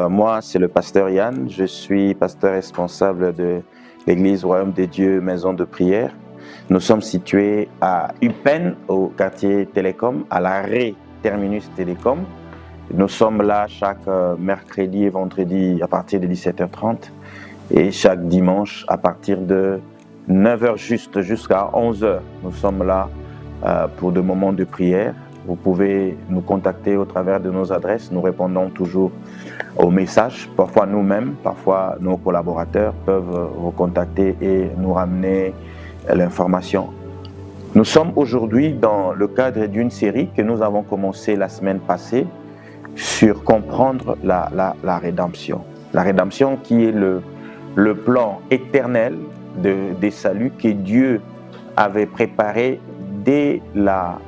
Moi, c'est le pasteur Yann. Je suis pasteur responsable de l'église Royaume des Dieux, maison de prière. Nous sommes situés à Eupen, au quartier Télécom, à l'arrêt Terminus Télécom. Nous sommes là chaque mercredi et vendredi à partir de 17h30 et chaque dimanche à partir de 9h juste jusqu'à 11h. Nous sommes là pour des moments de prière. Vous pouvez nous contacter au travers de nos adresses. Nous répondons toujours aux messages. Parfois nous-mêmes, parfois nos collaborateurs peuvent vous contacter et nous ramener l'information. Nous sommes aujourd'hui dans le cadre d'une série que nous avons commencé la semaine passée sur comprendre la rédemption. La rédemption qui est le plan éternel des saluts que Dieu avait préparé dès la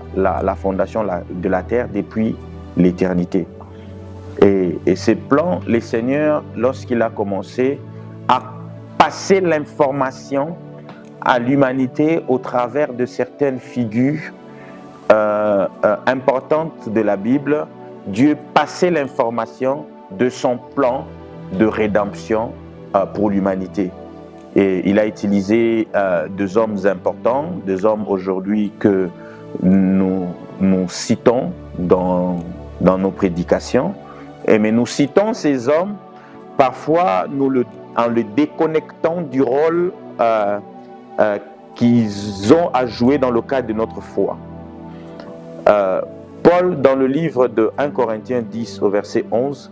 fondation de la terre depuis l'éternité. Et ce plan, le Seigneur, lorsqu'il a commencé, a passé l'information à l'humanité au travers de certaines figures importantes de la Bible. Dieu passait l'information de son plan de rédemption pour l'humanité. Et il a utilisé deux hommes importants, des hommes aujourd'hui que nous citons dans nos prédications. Mais nous citons ces hommes parfois en le déconnectant du rôle qu'ils ont à jouer dans le cadre de notre foi. Paul, dans le livre de 1 Corinthiens 10 au verset 11,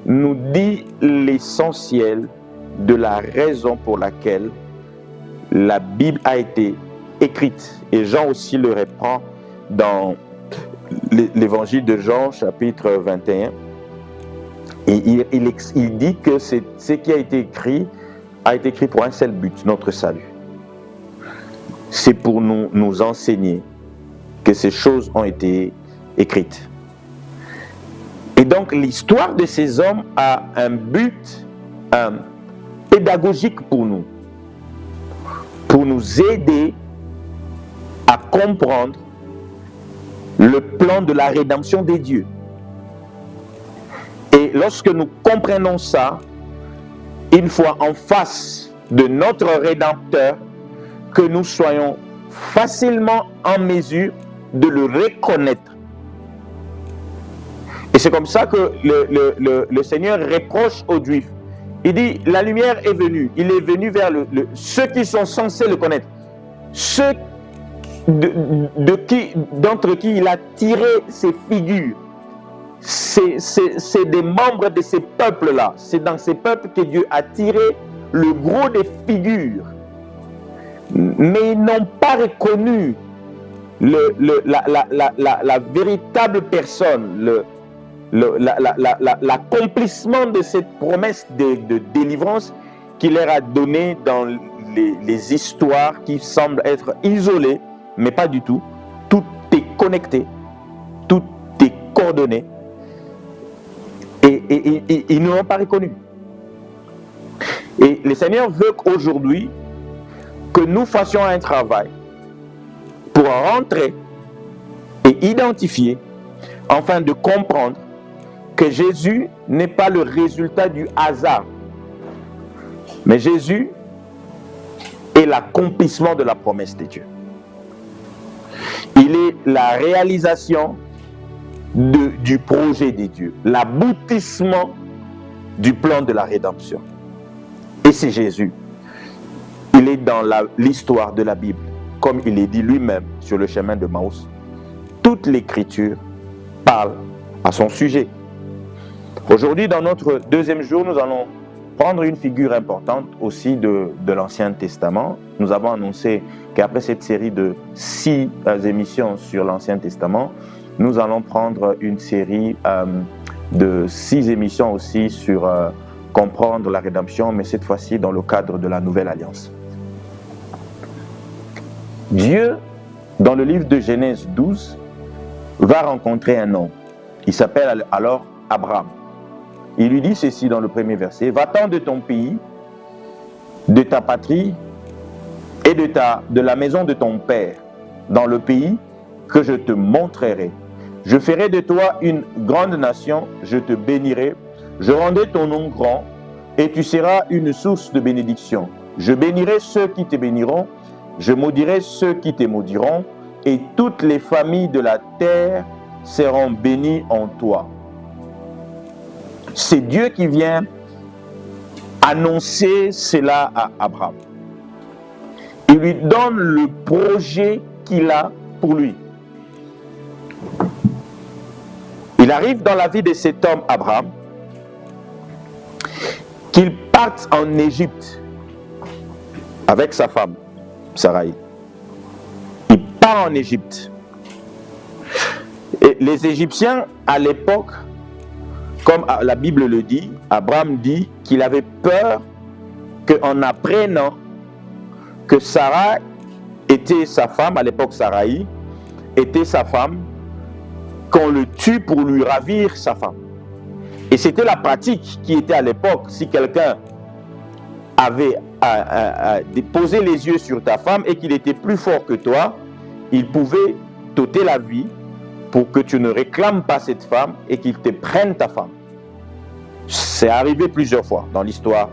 nous dit l'essentiel de la raison pour laquelle la Bible a été écrite. Et Jean aussi le reprend dans l'évangile de Jean, chapitre 21. Et il dit que ce qui a été écrit pour un seul but, notre salut. C'est pour nous enseigner que ces choses ont été écrites. Et donc l'histoire de ces hommes a un but pédagogique pour nous aider à comprendre le plan de la rédemption des dieux. Et lorsque nous comprenons ça, une fois en face de notre Rédempteur, que nous soyons facilement en mesure de le reconnaître. Et c'est comme ça que le Seigneur reproche aux Juifs. Il dit, la lumière est venue. Il est venu vers ceux qui sont censés le connaître. Ceux d'entre qui il a tiré ces figures. C'est des membres de ces peuples-là. C'est dans ces peuples que Dieu a tiré le gros des figures. Mais ils n'ont pas reconnu la véritable personne, l'accomplissement de cette promesse de délivrance qu'il leur a donnée dans les histoires qui semblent être isolées, mais pas du tout. Tout est connecté, tout est coordonné. Et ils ne l'ont pas reconnu. Et le Seigneur veut qu'aujourd'hui, que nous fassions un travail pour rentrer et identifier, afin de comprendre que Jésus n'est pas le résultat du hasard, mais Jésus est l'accomplissement de la promesse de Dieu. Il est la réalisation du projet de Dieu, l'aboutissement du plan de la rédemption. Et c'est Jésus. Il est dans l'histoire de la Bible, comme il est dit lui-même sur le chemin de Maus. Toute l'écriture parle à son sujet. Aujourd'hui, dans notre deuxième jour, nous allons prendre une figure importante aussi de l'Ancien Testament. Nous avons annoncé qu'après cette série de 6 émissions sur l'Ancien Testament, nous allons prendre une série de 6 émissions aussi sur comprendre la rédemption, mais cette fois-ci dans le cadre de la Nouvelle Alliance. Dieu, dans le livre de Genèse 12, va rencontrer un homme. Il s'appelle alors Abraham. Il lui dit ceci dans le premier verset, « Va-t'en de ton pays, de ta patrie et de la maison de ton père, dans le pays que je te montrerai. Je ferai de toi une grande nation, je te bénirai, je rendrai ton nom grand et tu seras une source de bénédiction. Je bénirai ceux qui te béniront, je maudirai ceux qui te maudiront, et toutes les familles de la terre seront bénies en toi. C'est Dieu qui vient annoncer cela à Abraham. Il lui donne le projet qu'il a pour lui. Il arrive dans la vie de cet homme, Abraham, qu'il parte en Égypte avec sa femme, Sarai. Il part en Égypte. Et les Égyptiens, à l'époque, comme la Bible le dit, Abraham dit qu'il avait peur qu'en apprenant que Sarah était sa femme, à l'époque Sarai était sa femme, qu'on le tue pour lui ravir sa femme. Et c'était la pratique qui était à l'époque. Si quelqu'un avait posé les yeux sur ta femme et qu'il était plus fort que toi, il pouvait t'ôter la vie pour que tu ne réclames pas cette femme et qu'il te prenne ta femme. C'est arrivé plusieurs fois dans l'histoire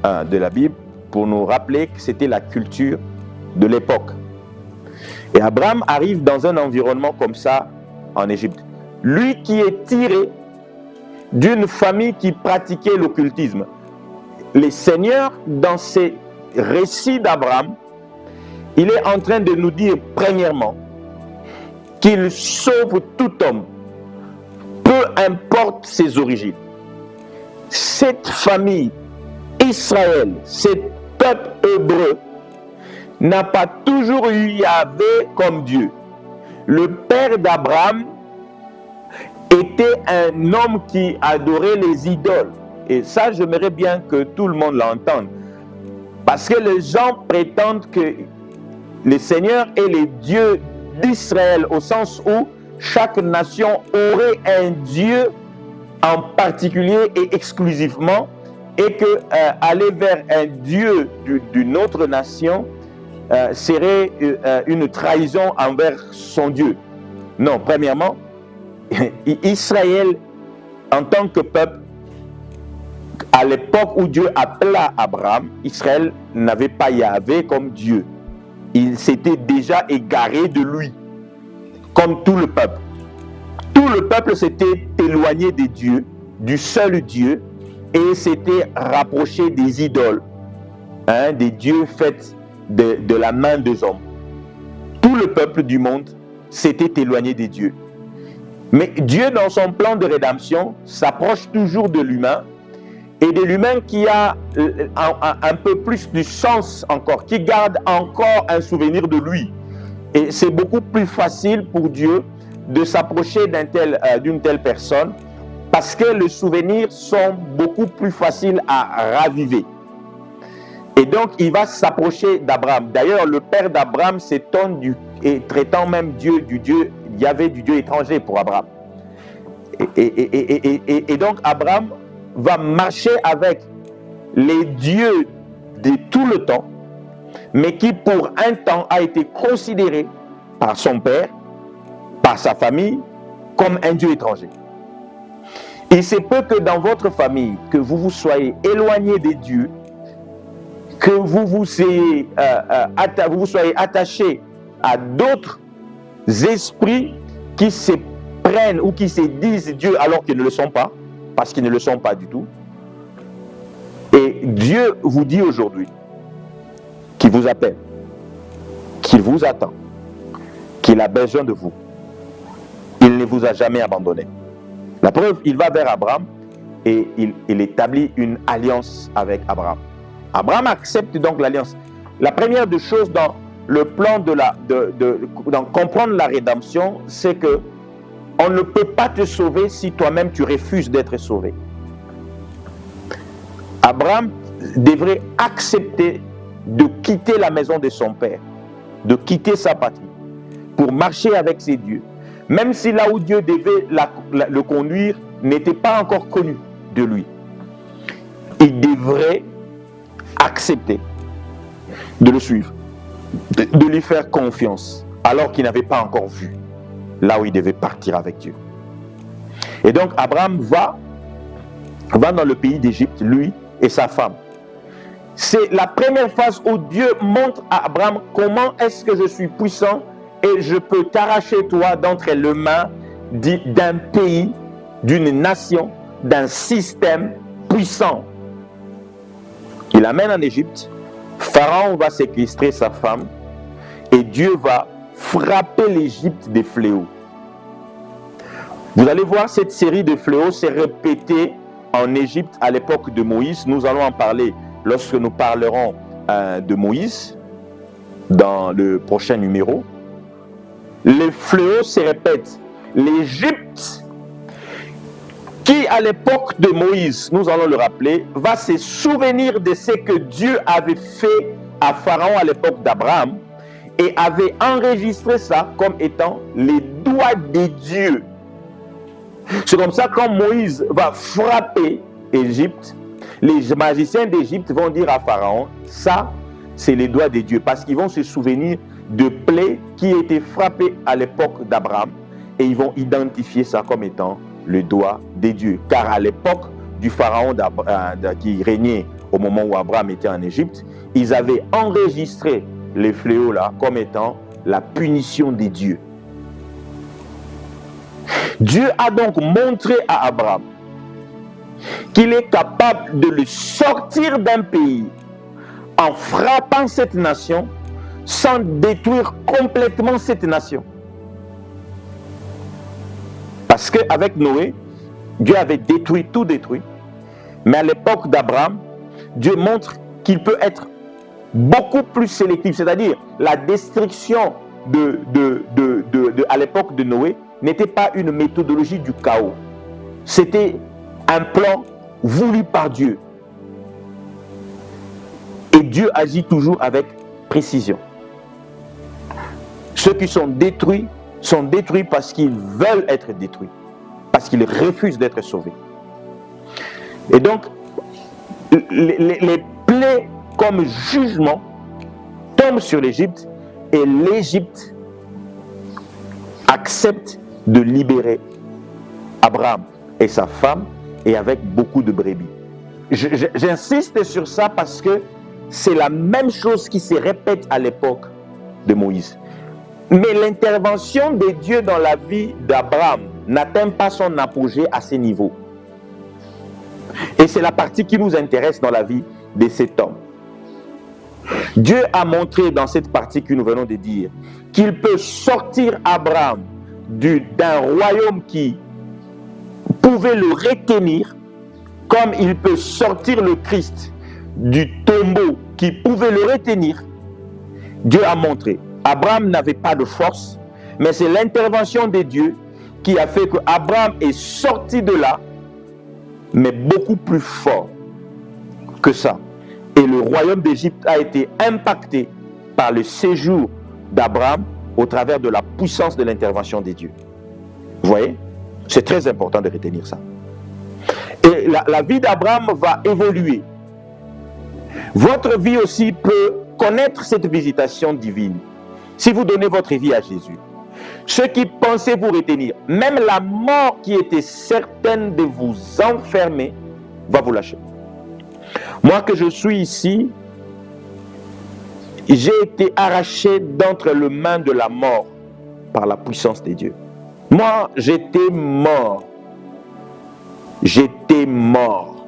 de la Bible pour nous rappeler que c'était la culture de l'époque. Et Abraham arrive dans un environnement comme ça en Égypte. Lui qui est tiré d'une famille qui pratiquait l'occultisme. Le Seigneur, dans ces récits d'Abraham, il est en train de nous dire premièrement qu'il sauve tout homme, peu importe ses origines. Cette famille, Israël, cet peuple hébreu, n'a pas toujours eu Yahvé comme Dieu. Le père d'Abraham était un homme qui adorait les idoles. Et ça, j'aimerais bien que tout le monde l'entende. Parce que les gens prétendent que le Seigneur est le Dieu d'Israël, au sens où chaque nation aurait un Dieu en particulier et exclusivement, et que aller vers un Dieu d'une autre nation serait une trahison envers son Dieu. Non, premièrement, Israël, en tant que peuple, à l'époque où Dieu appela Abraham, Israël n'avait pas Yahvé comme Dieu. Il s'était déjà égaré de lui, comme tout le peuple. Tout le peuple s'était éloigné des dieux, du seul Dieu, et s'était rapproché des idoles, des dieux faits de la main des hommes. Tout le peuple du monde s'était éloigné des dieux. Mais Dieu, dans son plan de rédemption, s'approche toujours de l'humain, et de l'humain qui a un peu plus de sens encore, qui garde encore un souvenir de lui. Et c'est beaucoup plus facile pour Dieu de s'approcher d'une telle personne, parce que les souvenirs sont beaucoup plus faciles à raviver. Et donc, il va s'approcher d'Abraham. D'ailleurs, le père d'Abraham s'étonne et traitant même Dieu du Dieu, Yahvé du Dieu étranger pour Abraham. Et donc, Abraham va marcher avec les dieux de tout le temps, mais qui pour un temps a été considéré par son père, par sa famille, comme un Dieu étranger. Il se peut que dans votre famille, que vous vous soyez éloigné des dieux, que vous soyez attaché à d'autres esprits qui se prennent ou qui se disent Dieu alors qu'ils ne le sont pas, parce qu'ils ne le sont pas du tout. Et Dieu vous dit aujourd'hui qu'il vous appelle, qu'il vous attend, qu'il a besoin de vous. Il ne vous a jamais abandonné. La preuve, il va vers Abraham et il établit une alliance avec Abraham. Abraham accepte donc l'alliance. La première des choses dans le plan dans comprendre la rédemption, c'est que on ne peut pas te sauver si toi-même tu refuses d'être sauvé. Abraham devrait accepter de quitter la maison de son père, de quitter sa patrie, pour marcher avec ses dieux, même si là où Dieu devait le conduire n'était pas encore connu de lui. Il devrait accepter de le suivre, de lui faire confiance, alors qu'il n'avait pas encore vu là où il devait partir avec Dieu. Et donc Abraham va va dans le pays d'Égypte, lui et sa femme. C'est la première phase où Dieu montre à Abraham comment est-ce que je suis puissant et je peux t'arracher toi d'entre les mains d'un pays, d'une nation, d'un système puissant. Il l'amène en Égypte, Pharaon va séquestrer sa femme et Dieu va frapper l'Égypte des fléaux. Vous allez voir, cette série de fléaux s'est répétée en Égypte à l'époque de Moïse. Nous allons en parler lorsque nous parlerons de Moïse dans le prochain numéro. Les fléaux se répètent. L'Égypte, qui à l'époque de Moïse, nous allons le rappeler, va se souvenir de ce que Dieu avait fait à Pharaon à l'époque d'Abraham et avait enregistré ça comme étant les doigts de Dieu. C'est comme ça, quand Moïse va frapper l'Égypte, les magiciens d'Égypte vont dire à Pharaon, ça, c'est les doigts de Dieu, parce qu'ils vont se souvenir de plaies qui étaient frappées à l'époque d'Abraham, et ils vont identifier ça comme étant le doigt de Dieu. Car à l'époque du pharaon qui régnait au moment où Abraham était en Égypte, ils avaient enregistré les fléaux là comme étant la punition des dieux. Dieu a donc montré à Abraham qu'il est capable de le sortir d'un pays en frappant cette nation sans détruire complètement cette nation. Parce qu'avec Noé, Dieu avait tout détruit. Mais à l'époque d'Abraham, Dieu montre qu'il peut être beaucoup plus sélectif. C'est-à-dire, la destruction à l'époque de Noé n'était pas une méthodologie du chaos. C'était un plan voulu par Dieu. Et Dieu agit toujours avec précision. Ceux qui sont détruits parce qu'ils veulent être détruits, parce qu'ils refusent d'être sauvés. Et donc, les plaies comme jugement tombent sur l'Égypte et l'Égypte accepte de libérer Abraham et sa femme et avec beaucoup de brebis. J'insiste sur ça parce que c'est la même chose qui se répète à l'époque de Moïse. Mais l'intervention de Dieu dans la vie d'Abraham n'atteint pas son apogée à ce niveau. Et c'est la partie qui nous intéresse dans la vie de cet homme. Dieu a montré dans cette partie que nous venons de dire qu'il peut sortir Abraham d'un royaume qui pouvait le retenir, comme il peut sortir le Christ du tombeau qui pouvait le retenir. Dieu a montré. Abraham n'avait pas de force, mais c'est l'intervention de Dieu qui a fait que Abraham est sorti de là, mais beaucoup plus fort que ça. Et le royaume d'Égypte a été impacté par le séjour d'Abraham au travers de la puissance de l'intervention de Dieu. Vous voyez? C'est très important de retenir ça. Et la vie d'Abraham va évoluer. Votre vie aussi peut connaître cette visitation divine. Si vous donnez votre vie à Jésus, ceux qui pensaient vous retenir, même la mort qui était certaine de vous enfermer, va vous lâcher. Moi que je suis ici, j'ai été arraché d'entre les mains de la mort par la puissance de Dieu. Moi, j'étais mort. J'étais mort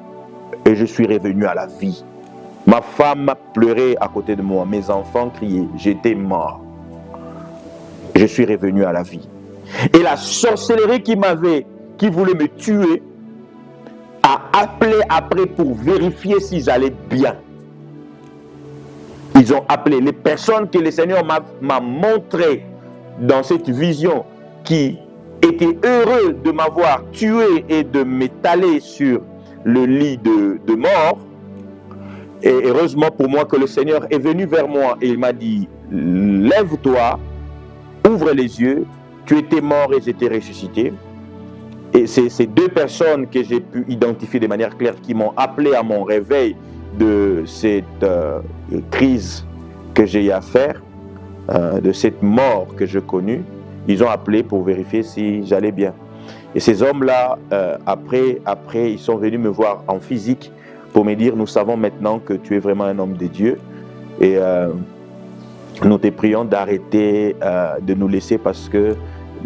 et je suis revenu à la vie. Ma femme pleurait à côté de moi, mes enfants criaient, j'étais mort. Je suis revenu à la vie. Et la sorcellerie qui voulait me tuer, a appelé après pour vérifier si j'allais bien. Ils ont appelé les personnes que le Seigneur m'a montré dans cette vision, qui étaient heureux de m'avoir tué et de m'étaler sur le lit de mort. Et heureusement pour moi que le Seigneur est venu vers moi et il m'a dit, lève-toi, ouvre les yeux, tu étais mort et j'étais ressuscité. Et c'est ces deux personnes que j'ai pu identifier de manière claire qui m'ont appelé à mon réveil de cette crise que j'ai eu à faire, de cette mort que j'ai connue. Ils ont appelé pour vérifier si j'allais bien. Et ces hommes-là, après, ils sont venus me voir en physique pour me dire, nous savons maintenant que tu es vraiment un homme de Dieu. Et nous te prions d'arrêter de nous laisser parce que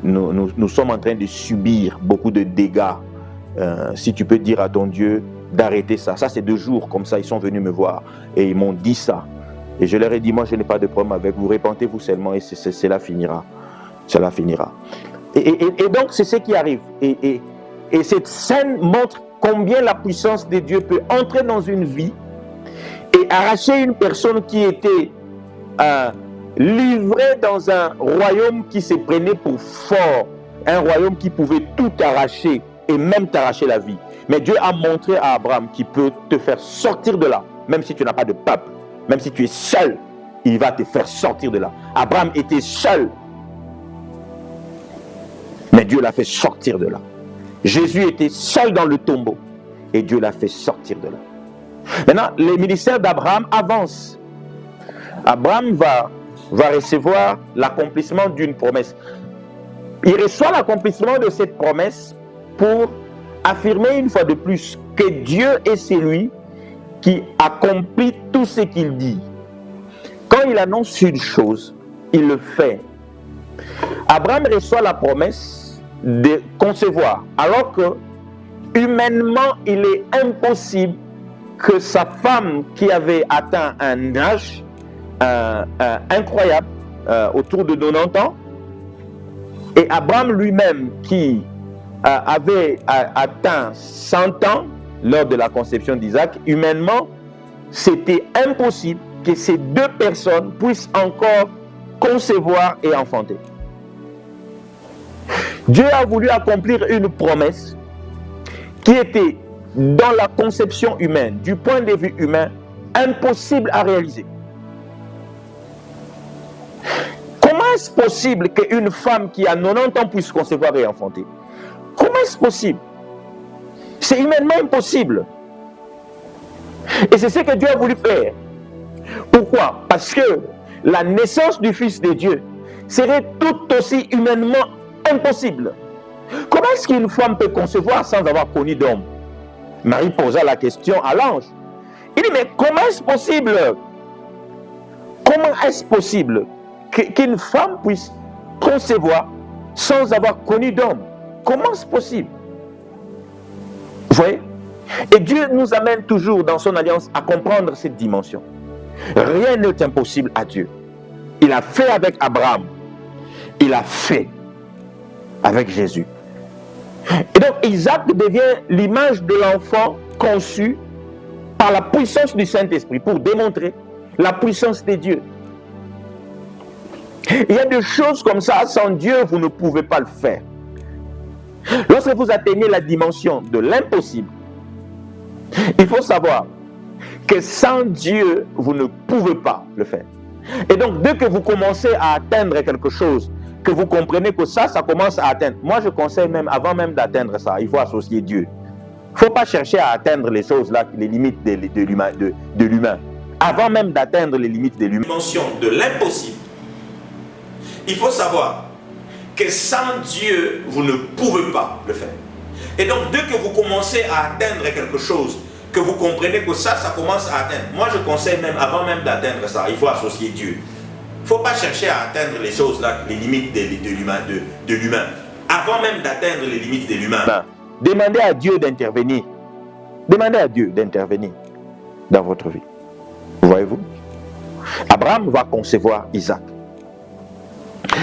nous sommes en train de subir beaucoup de dégâts. Si tu peux dire à ton Dieu d'arrêter ça. Ça, c'est 2 jours comme ça, ils sont venus me voir et ils m'ont dit ça. Et je leur ai dit, moi, je n'ai pas de problème avec vous. Repentez-vous seulement et cela finira. Cela finira. Et donc, c'est ce qui arrive. Et cette scène montre combien la puissance de Dieu peut entrer dans une vie et arracher une personne qui était livrée dans un royaume qui se prenait pour fort, un royaume qui pouvait tout arracher et même t'arracher la vie. Mais Dieu a montré à Abraham qu'il peut te faire sortir de là, même si tu n'as pas de peuple, même si tu es seul, il va te faire sortir de là. Abraham était seul, mais Dieu l'a fait sortir de là. Jésus était seul dans le tombeau et Dieu l'a fait sortir de là. Maintenant, le ministère d'Abraham avance. Abraham va recevoir l'accomplissement d'une promesse. Il reçoit l'accomplissement de cette promesse pour affirmer une fois de plus que Dieu est celui qui accomplit tout ce qu'il dit. Quand il annonce une chose, il le fait. Abraham reçoit la promesse de concevoir, alors que humainement, il est impossible que sa femme qui avait atteint un âge incroyable, autour de 90 ans, et Abraham lui-même qui avait atteint 100 ans lors de la conception d'Isaac, humainement, c'était impossible que ces 2 personnes puissent encore concevoir et enfanter. Dieu a voulu accomplir une promesse qui était, dans la conception humaine, du point de vue humain, impossible à réaliser. Comment est-ce possible qu'une femme qui a 90 ans puisse concevoir et enfanter? Comment est-ce possible? C'est humainement impossible. Et c'est ce que Dieu a voulu faire. Pourquoi? Parce que la naissance du Fils de Dieu serait tout aussi humainement impossible. Comment est-ce qu'une femme peut concevoir sans avoir connu d'homme? Marie posa la question à l'ange. Il dit, mais comment est-ce possible? Comment est-ce possible qu'une femme puisse concevoir sans avoir connu d'homme? Comment est-ce possible? Vous voyez? Et Dieu nous amène toujours dans son alliance à comprendre cette dimension. Rien n'est impossible à Dieu. Il a fait avec Abraham. Il a fait avec Jésus. Et donc Isaac devient l'image de l'enfant conçu par la puissance du Saint-Esprit pour démontrer la puissance de Dieu. Il y a des choses comme ça, sans Dieu, vous ne pouvez pas le faire. Lorsque vous atteignez la dimension de l'impossible, il faut savoir que sans Dieu, vous ne pouvez pas le faire. Et donc, dès que vous commencez à atteindre quelque chose, que vous comprenez que ça commence à atteindre. Moi, je conseille même, avant même d'atteindre ça, il faut associer Dieu. Il ne faut pas chercher à atteindre les choses là, les limites de l'humain. Avant même d'atteindre les limites de l'humain. Dimension de l'impossible. Il faut savoir que sans Dieu, vous ne pouvez pas le faire. Et donc, dès que vous commencez à atteindre quelque chose, que vous comprenez que ça commence à atteindre. Moi, je conseille même, avant même d'atteindre ça, il faut associer Dieu. Il ne faut pas chercher à atteindre les choses là, les limites de l'humain. Avant même d'atteindre les limites de l'humain. Demandez à Dieu d'intervenir. Demandez à Dieu d'intervenir dans votre vie. Voyez-vous? Abraham va concevoir Isaac.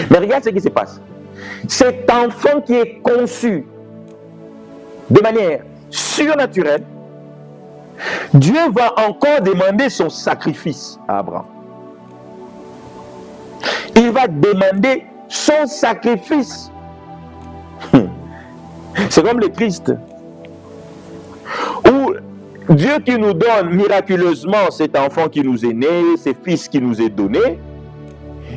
Mais regarde ce qui se passe. Cet enfant qui est conçu de manière surnaturelle, Dieu va encore demander son sacrifice à Abraham. Il va demander son sacrifice. C'est comme le Christ, où Dieu qui nous donne miraculeusement cet enfant qui nous est né, ce fils qui nous est donné,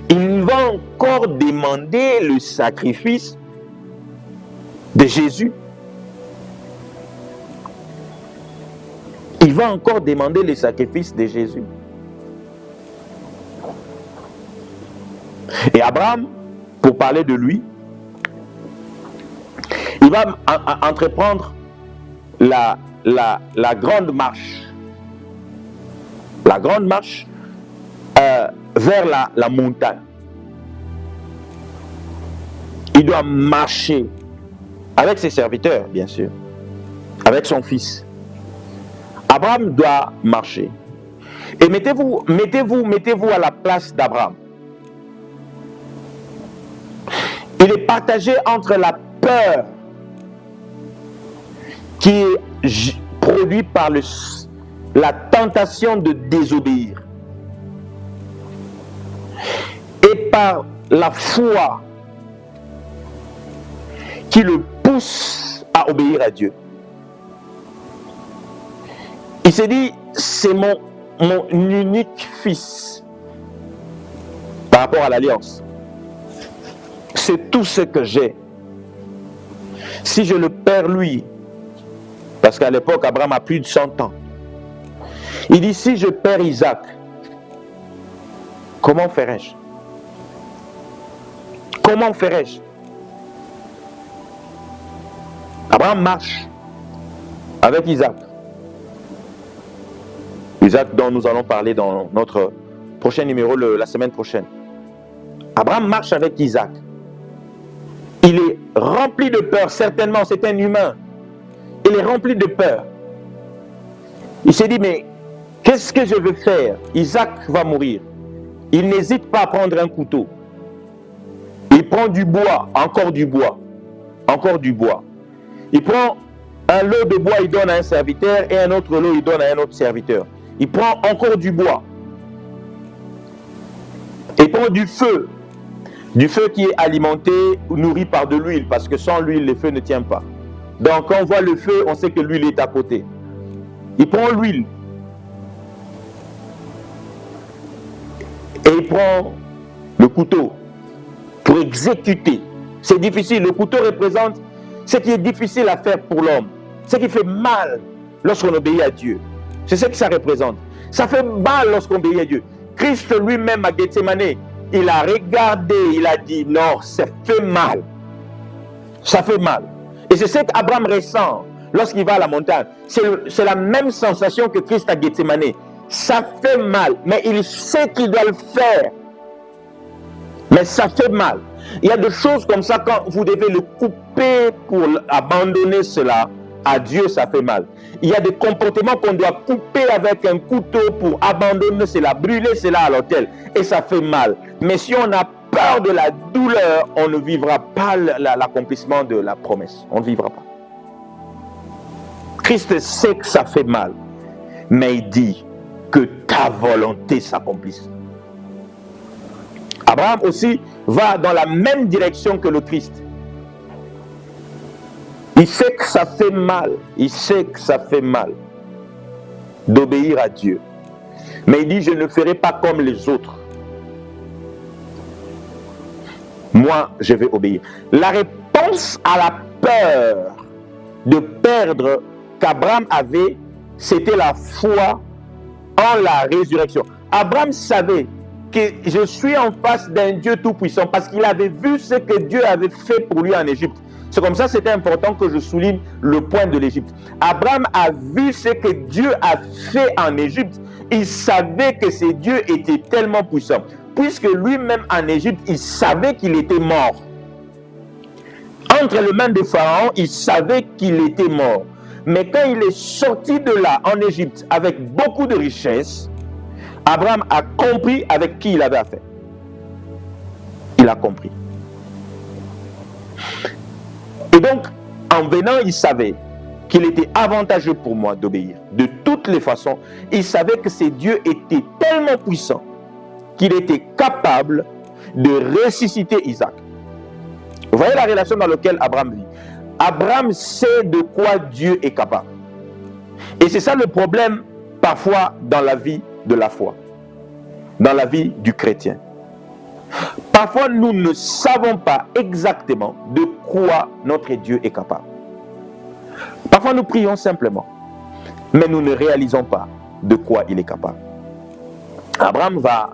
il va encore demander le sacrifice de Jésus. Il va encore demander le sacrifice de Jésus. Et Abraham, pour parler de lui, il va entreprendre la grande marche. La grande marche vers la montagne. Il doit marcher avec ses serviteurs, bien sûr, avec son fils. Abraham doit marcher. Et mettez-vous à la place d'Abraham. Il est partagé entre la peur qui est produite par la tentation de désobéir et par la foi qui le pousse à obéir à Dieu. Il s'est dit, c'est mon unique fils par rapport à l'alliance. C'est tout ce que j'ai. Si je le perds lui, parce qu'à l'époque Abraham a plus de 100 ans, il dit, si je perds Isaac, comment ferai-je? Comment ferai-je? Abraham marche avec Isaac. Isaac dont nous allons parler dans notre prochain numéro la semaine prochaine. Abraham marche avec Isaac. Il est rempli de peur, certainement, c'est un humain. Il est rempli de peur. Il s'est dit, mais qu'est-ce que je veux faire? Isaac va mourir. Il n'hésite pas à prendre un couteau. Il prend du bois, encore du bois, encore du bois. Il prend un lot de bois, il donne à un serviteur, et un autre lot, il donne à un autre serviteur. Il prend encore du bois. Il prend du feu qui est alimenté, nourri par de l'huile, parce que sans l'huile, le feu ne tient pas. Donc quand on voit le feu, on sait que l'huile est à côté. Il prend l'huile. Et il prend le couteau pour exécuter. C'est difficile. Le couteau représente ce qui est difficile à faire pour l'homme. Ce qui fait mal lorsqu'on obéit à Dieu. C'est ce que ça représente. Ça fait mal lorsqu'on obéit à Dieu. Christ lui-même à Gethsemane, il a regardé, il a dit non, ça fait mal. Ça fait mal. Et c'est ce qu'Abraham ressent lorsqu'il va à la montagne. C'est la même sensation que Christ à Gethsemane. Ça fait mal, mais il sait qu'il doit le faire. Mais ça fait mal. Il y a des choses comme ça, quand vous devez le couper pour abandonner cela à Dieu, ça fait mal. Il y a des comportements qu'on doit couper avec un couteau pour abandonner cela, brûler cela à l'autel, et ça fait mal. Mais si on a peur de la douleur, on ne vivra pas l'accomplissement de la promesse. On ne vivra pas. Christ sait que ça fait mal, mais il dit que ta volonté s'accomplisse. Abraham aussi va dans la même direction que le Christ. Il sait que ça fait mal. Il sait que ça fait mal d'obéir à Dieu. Mais il dit, je ne ferai pas comme les autres. Moi, je vais obéir. La réponse à la peur de perdre qu'Abraham avait, c'était la foi en la résurrection. Abraham savait que je suis en face d'un Dieu tout-puissant parce qu'il avait vu ce que Dieu avait fait pour lui en Égypte. C'est comme ça, c'était important que je souligne le point de l'Égypte. Abraham a vu ce que Dieu a fait en Égypte. Il savait que ce Dieu était tellement puissant. Puisque lui-même en Égypte, il savait qu'il était mort. Entre les mains de Pharaon, il savait qu'il était mort. Mais quand il est sorti de là, en Égypte, avec beaucoup de richesses, Abraham a compris avec qui il avait affaire. Il a compris. Et donc, en venant, il savait qu'il était avantageux pour moi d'obéir. De toutes les façons, il savait que ce Dieu était tellement puissant qu'il était capable de ressusciter Isaac. Vous voyez la relation dans laquelle Abraham vit. Abraham sait de quoi Dieu est capable. Et c'est ça le problème parfois dans la vie de la foi, dans la vie du chrétien. Parfois, nous ne savons pas exactement de quoi notre Dieu est capable. Parfois, nous prions simplement, mais nous ne réalisons pas de quoi il est capable. Abraham va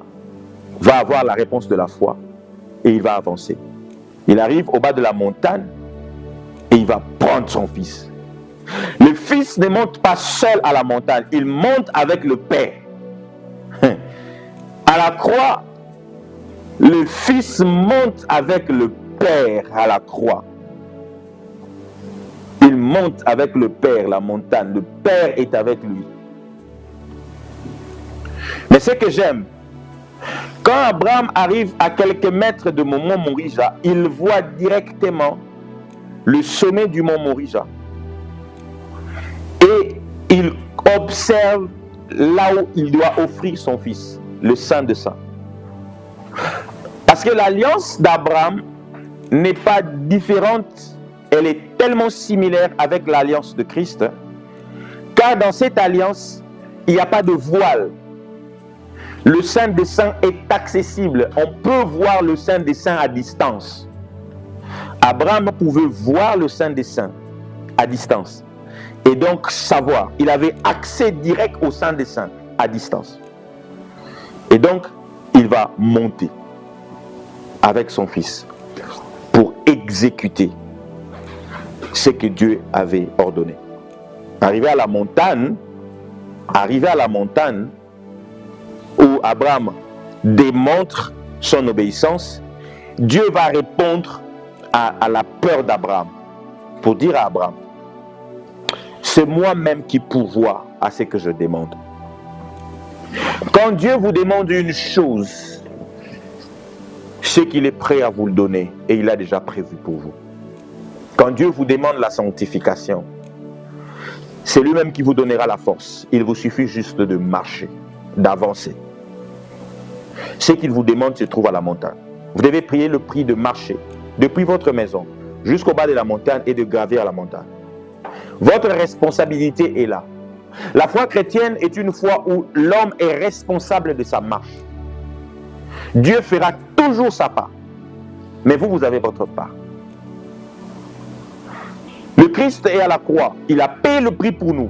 avoir la réponse de la foi et il va avancer. Il arrive au bas de la montagne et il va prendre son fils. Le fils ne monte pas seul à la montagne, il monte avec le Père. À la croix, le fils monte avec le Père à la croix. Il monte avec le Père la montagne, le Père est avec lui. Mais ce que j'aime, quand Abraham arrive à quelques mètres de mont Morija, il voit directement le sommet du mont Morija. Et il observe là où il doit offrir son fils, le Saint des Saints. Parce que l'alliance d'Abraham n'est pas différente, elle est tellement similaire avec l'alliance de Christ, car dans cette alliance, il n'y a pas de voile. Le Saint des Saints est accessible. On peut voir le Saint des Saints à distance. Abraham pouvait voir le Saint des Saints à distance. Et donc savoir. Il avait accès direct au Saint des Saints à distance. Et donc, il va monter avec son fils pour exécuter ce que Dieu avait ordonné. Arrivé à la montagne où Abraham démontre son obéissance, Dieu va répondre à la peur d'Abraham pour dire à Abraham, c'est moi-même qui pourvois à ce que je demande. Quand Dieu vous demande une chose, c'est qu'il est prêt à vous le donner et il a déjà prévu pour vous. Quand Dieu vous demande la sanctification, c'est lui-même qui vous donnera la force. Il vous suffit juste de marcher, d'avancer. Ce qu'il vous demande se trouve à la montagne. Vous devez prier le prix de marcher depuis votre maison jusqu'au bas de la montagne et de gravir la montagne. Votre responsabilité est là. La foi chrétienne est une foi où l'homme est responsable de sa marche. Dieu fera toujours sa part, mais vous avez votre part. Le Christ est à la croix, il a payé le prix pour nous,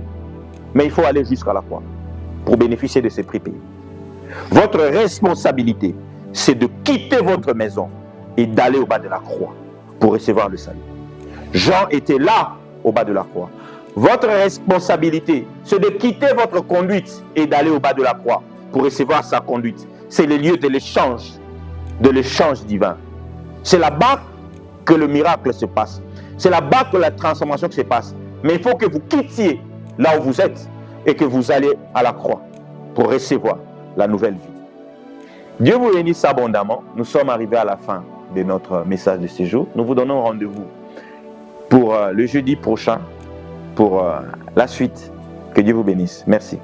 mais il faut aller jusqu'à la croix pour bénéficier de ces prix payés. Votre responsabilité, c'est de quitter votre maison et d'aller au bas de la croix pour recevoir le salut. Jean était là au bas de la croix. Votre responsabilité, c'est de quitter votre conduite et d'aller au bas de la croix pour recevoir sa conduite. C'est le lieu de l'échange divin. C'est là-bas que le miracle se passe. C'est là-bas que la transformation se passe. Mais il faut que vous quittiez là où vous êtes et que vous allez à la croix pour recevoir la nouvelle vie. Dieu vous bénisse abondamment. Nous sommes arrivés à la fin de notre message de ce jour. Nous vous donnons rendez-vous pour le jeudi prochain pour la suite. Que Dieu vous bénisse. Merci.